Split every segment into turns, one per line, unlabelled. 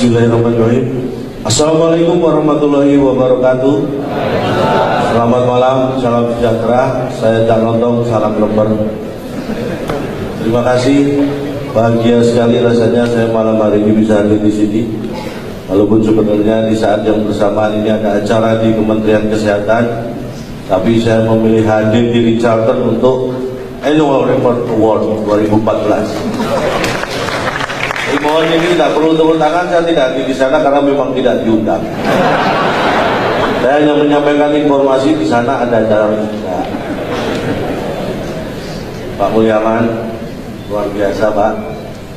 Bismillahirrahmanirrahim. Assalamualaikum warahmatullahi wabarakatuh. Selamat malam, salam sejahtera. Saya Cak Lontong, salam lembar. Terima kasih, bahagia sekali rasanya saya malam hari ini bisa hadir di sini. Walaupun sebenarnya di saat yang bersamaan ini ada acara di Kementerian Kesehatan, tapi saya memilih hadir di Charlton untuk Annual Report Award 2014. Mohon ini tidak perlu tepuk tangan, saya tidak hadir di sana karena memang tidak diundang. Saya hanya menyampaikan informasi di sana ada acara juga. Pak Mulyaman, luar biasa Pak.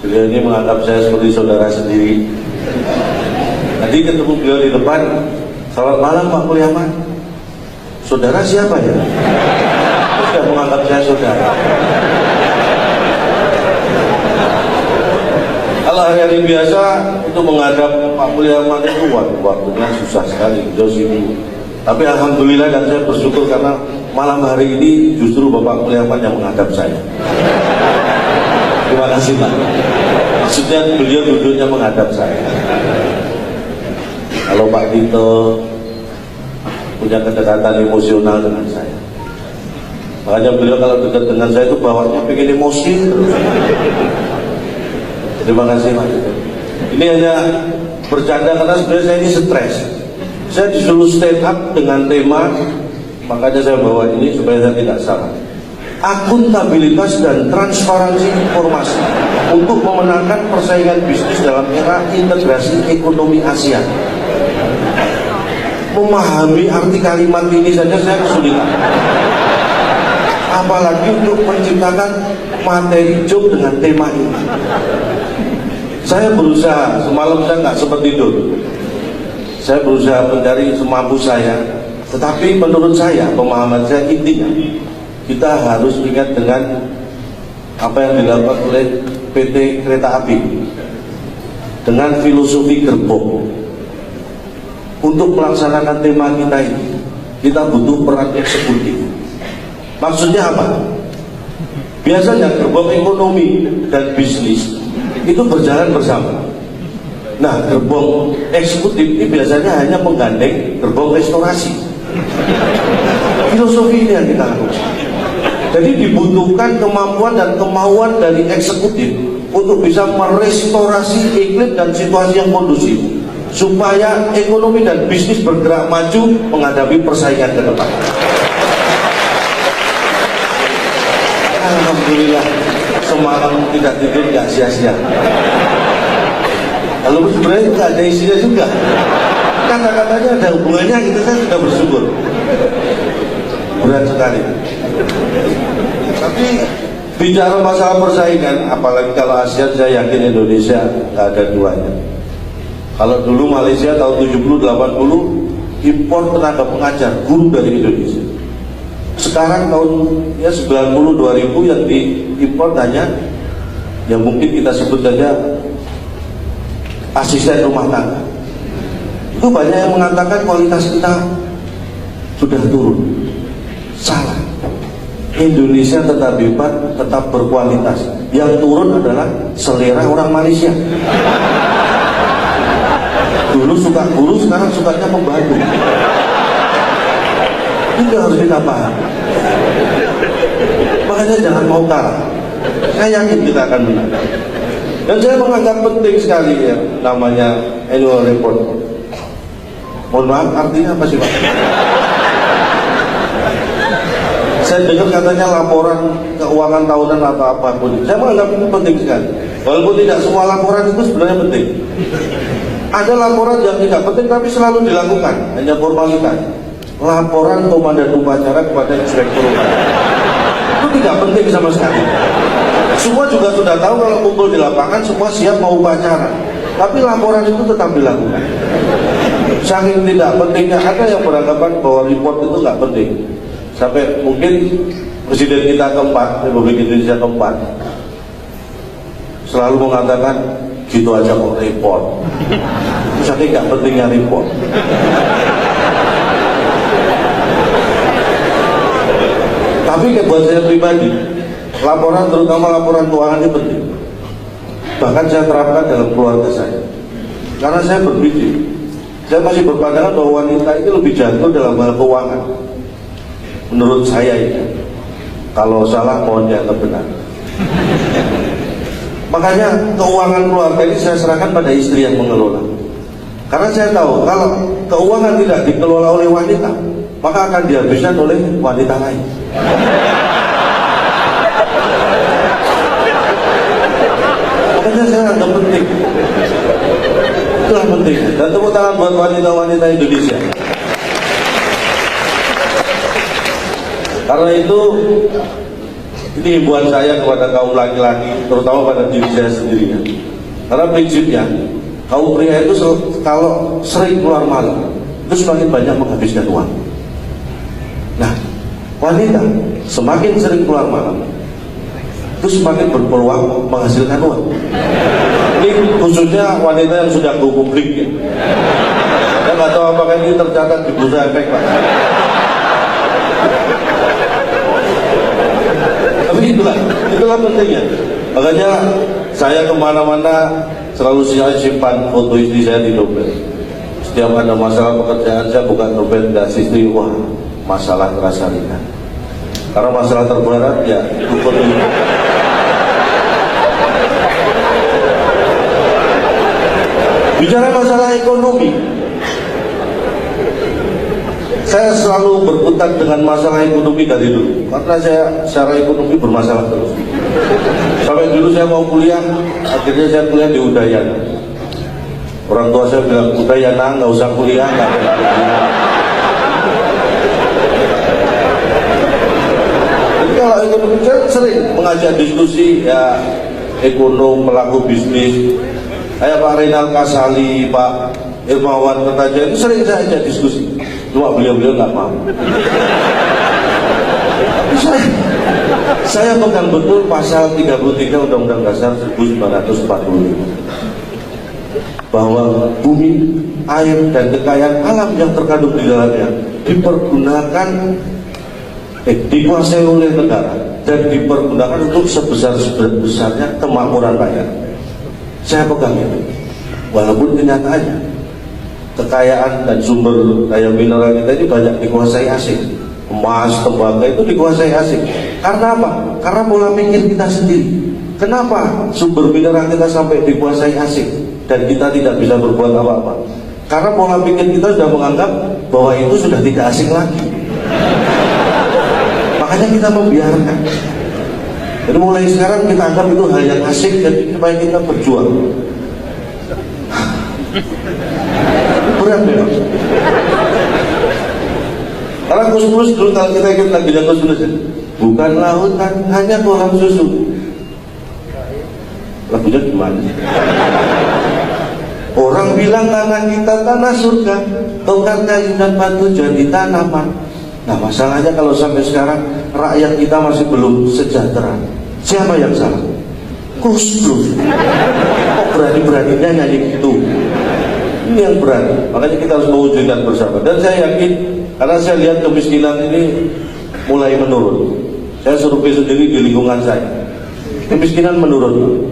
Beliau ini menganggap saya seperti saudara sendiri. Tadi ketemu beliau di depan, selamat malam Pak Mulyaman. Saudara siapa ya? Sudah menganggap saya saudara. Kalau hari-hari biasa itu menghadap Pak Mulyaman itu waktunya susah sekali, jauh sibuk. Tapi alhamdulillah dan saya bersyukur karena malam hari ini justru Bapak Mulyaman yang menghadap saya. Terima kasih Pak. Maksudnya beliau duduknya menghadap saya. Kalau Pak Tito punya kedekatan emosional dengan saya. Makanya beliau kalau dekat dengan saya itu bawahnya pengen emosi terus. Terima kasih Mas. Ini hanya bercanda karena sebenarnya saya ini stres. Saya disuruh stand up dengan tema, makanya saya bawa ini supaya saya tidak salah. Akuntabilitas dan transparansi informasi untuk memenangkan persaingan bisnis dalam era integrasi ekonomi ASEAN. Memahami arti kalimat ini saja saya kesulitan. Apalagi untuk menciptakan materi joke dengan tema ini. Saya berusaha, semalam saya nggak sempat tidur. Saya berusaha mencari semampu saya. Tetapi menurut saya, pemahaman saya intinya, kita harus ingat dengan apa yang dilakukan oleh PT Kereta Api dengan filosofi gerbong. Untuk melaksanakan tema kita ini, kita butuh peran eksekutif. Maksudnya apa? Biasanya gerbong ekonomi dan bisnis itu berjalan bersama. Nah, gerbong eksekutif ini biasanya hanya menggandeng gerbong restorasi. Filosofi ini yang kita lakukan. Jadi dibutuhkan kemampuan dan kemauan dari eksekutif untuk bisa merestorasi iklim dan situasi yang kondusif supaya ekonomi dan bisnis bergerak maju menghadapi persaingan ke depan. Alhamdulillah semalam tidak tidur nggak sia-sia. Kalau sebenarnya nggak ada isinya juga. Kata-katanya ada hubungannya, gitu saya sudah bersyukur. Berat sekali. Tapi bicara masalah persaingan, apalagi kalau ASEAN, saya yakin Indonesia nggak ada duanya. Kalau dulu Malaysia tahun 70-80 impor tenaga pengajar guru dari Indonesia. Sekarang tahun 90-2000 yang diimpor hanya yang mungkin kita sebut saja asisten rumah tangga. Itu banyak yang mengatakan kualitas kita sudah turun. Salah. Indonesia tetap hebat, tetap berkualitas. Yang turun adalah selera orang Malaysia. Dulu suka guru, sekarang sukanya pembantu. Itu harus kita paham. Makanya jangan mau kalah. Saya yakin kita akan menang. Dan saya menganggap penting sekali ya namanya annual report. Mohon maaf, artinya apa sih Pak? Saya dengar katanya laporan keuangan tahunan atau apapun. Saya menganggap itu penting sekali. Walaupun tidak semua laporan itu sebenarnya penting. Ada laporan yang tidak penting tapi selalu dilakukan, hanya formalitas. Laporan komandan upacara kepada inspektur upacara itu tidak penting sama sekali. Semua juga sudah tahu kalau kumpul di lapangan semua siap mau upacara, tapi laporan itu tetap dilakukan. Saking tidak pentingnya, ada yang beranggapan bahwa report itu nggak penting. Sampai mungkin presiden kita keempat, Republik Indonesia keempat, selalu mengatakan gitu aja kok report. Saking nggak pentingnya report. Tapi buat saya pribadi, laporan terutama laporan keuangan ini penting. Bahkan saya terapkan dalam keluarga saya. karena saya berpikir, saya masih berpandangan bahwa wanita itu lebih jago dalam hal keuangan. Menurut saya ini, kalau salah mohon dianggap benar. Makanya keuangan keluarga ini saya serahkan pada istri yang mengelola. Karena saya tahu kalau keuangan tidak dikelola oleh wanita, maka akan dihabiskan oleh wanita lain. Makanya saya anggap penting. Itulah penting. Dan tepuk tangan buat wanita-wanita Indonesia. Karena itu, ini himbauan saya kepada kaum laki-laki, terutama pada diri saya sendiri. Karena prinsipnya, kaum pria itu kalau sering keluar malam, itu semakin banyak menghabiskan uang. Nah, wanita semakin sering keluar malam, itu semakin berpeluang menghasilkan uang. Ini khususnya wanita yang sudah go publik ya. Saya nggak tahu apakah ini tercatat di Bursa Efek, Pak. Tapi itulah pentingnya. Makanya saya kemana-mana selalu saya simpan foto istri saya di dompet. Setiap ada masalah pekerjaan saya buka dompet dan istri, wah masalah terasa ringan. Karena masalah terberat ya itu foto itu. Bicara masalah ekonomi, saya selalu berkutat dengan masalah ekonomi dari dulu. Karena saya secara ekonomi bermasalah terus. Sampai dulu saya mau kuliah, akhirnya saya kuliah di Udayana. Orang tua saya bilang, Udayana nggak usah kuliah, nggak ada kuliah. Jadi kalau ekonomi saya sering mengajak diskusi ya ekonom, pelaku bisnis. Kayak Pak Renal Kasali, Pak Irmawan Kertajaya itu sering saya ajak diskusi. Cuma beliau-beliau nggak mau. Saya pegang betul pasal 33 Undang-Undang Dasar 1945 bahwa bumi, air, dan kekayaan alam yang terkandung di dalamnya dipergunakan, dikuasai oleh negara dan dipergunakan untuk sebesar-besarnya kemakmuran rakyat. Saya pegang itu, walaupun kenyataannya kekayaan dan sumber daya mineral kita ini banyak dikuasai asing. Emas, tembaga itu dikuasai asing. Karena apa? Karena pola pikir kita sendiri. Kenapa sumber mineral kita sampai dikuasai asing dan kita tidak bisa berbuat apa-apa? Karena pola pikir kita sudah menganggap bahwa itu sudah tidak asing lagi. Makanya kita membiarkan. Jadi mulai sekarang kita anggap itu hal yang asing dan supaya kita berjuang. Berat ya. Karena Gus dulu kalau kita ikut lagunya Gus ya, bukan lautan hanya kolam susu. Lagunya gimana? Orang bilang tanah kita tanah surga, tongkat kayu dan batu jadi tanaman. Nah masalahnya kalau sampai sekarang rakyat kita masih belum sejahtera. Siapa yang salah? Gus Dur. Kok berani-beraninya nyanyi gitu? Ini yang berani. Makanya kita harus mewujudkan bersama. Dan saya yakin, karena saya lihat kemiskinan ini mulai menurun. Saya survei sendiri di lingkungan saya. Kemiskinan menurun.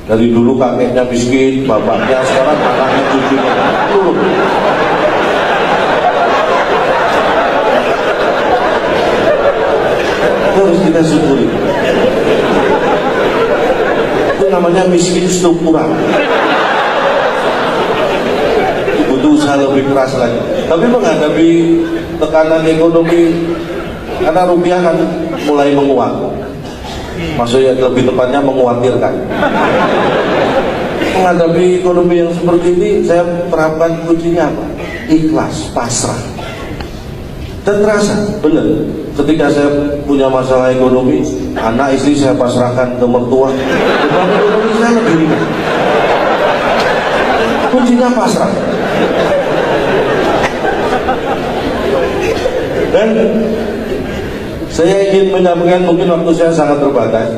Dari dulu kakeknya miskin, bapaknya, sekarang anaknya, cucunya turun. Harus kita syukuri. Itu namanya miskin struktural. Butuh usaha lebih keras lagi. Tapi menghadapi tekanan ekonomi, karena rupiah kan mulai menguat. Maksudnya lebih tepatnya mengkhawatirkan. Menghadapi ekonomi yang seperti ini, saya terapkan kuncinya apa? Ikhlas, pasrah. Dan terasa, benar. Ketika saya punya masalah ekonomi, anak istri saya pasrahkan ke mertua. Beban ekonomi saya lebih ringan. Kuncinya pasrah. Dan saya ingin menyampaikan, mungkin waktu saya sangat terbatas.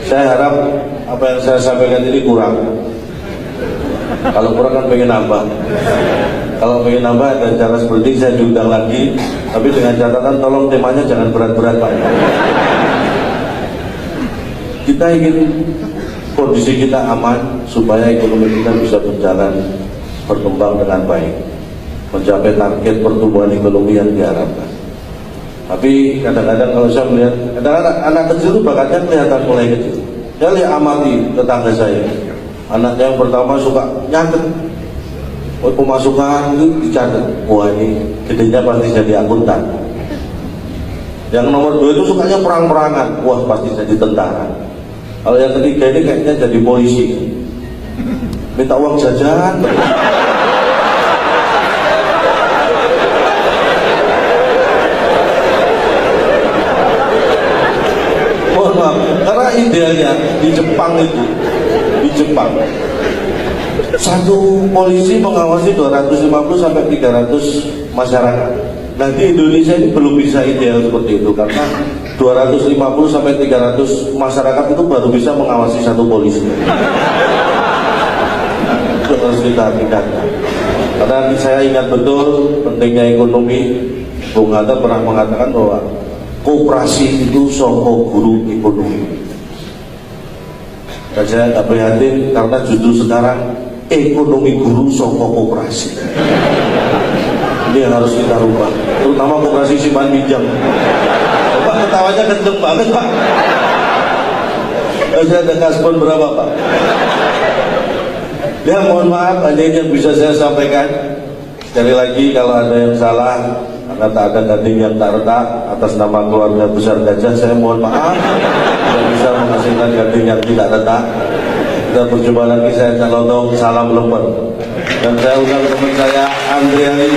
Saya harap apa yang saya sampaikan ini kurang. Kalau kurang kan pengen nambah. Kalau pengen nambah dan cara seperti ini saya diundang lagi. Tapi dengan catatan tolong temanya jangan berat-berat Pak. Kita ingin kondisi kita aman supaya ekonomi kita bisa berjalan berkembang dengan baik, mencapai target pertumbuhan ekonomi yang diharapkan. Tapi kadang-kadang kalau saya melihat, kadang-kadang anak kecil itu bakatnya kelihatan mulai kecil. Saya lihat amati tetangga saya, anaknya yang pertama suka nyatet, pemasukan itu dicatat, wah ini gedenya pasti jadi akuntan. Yang nomor 2 itu sukanya perang-perangan, wah pasti jadi tentara. Kalau yang ketiga ini kayaknya jadi polisi, minta uang jajan. Mohon maaf, karena idealnya di Jepang itu, di Jepang satu polisi mengawasi 250 sampai 300 masyarakat. Nah di Indonesia ini belum bisa ideal seperti itu, karena 250 sampai 300 masyarakat itu baru bisa mengawasi satu polisi. Itu harus kita tingkatkan. Karena saya ingat betul pentingnya ekonomi. Bung Hatta pernah mengatakan bahwa koperasi itu soko guru ekonomi. Dan saya tak prihatin karena justru sekarang ekonomi guru soko koperasi. Ini yang harus kita rubah, terutama koperasi simpan pinjam. Pak ketawanya kenceng banget Pak. Saya ada kasbon berapa Pak? Ya mohon maaf, hanya ini yang bisa saya sampaikan. Sekali lagi kalau ada yang salah, karena tak ada gading yang tak retak atas nama keluarga besar Gajah, saya mohon maaf tidak bisa menghasilkan gading yang tidak retak. Kita berjumpa lagi, saya Calotong, salam lemper. Dan saya undang teman saya Andriani.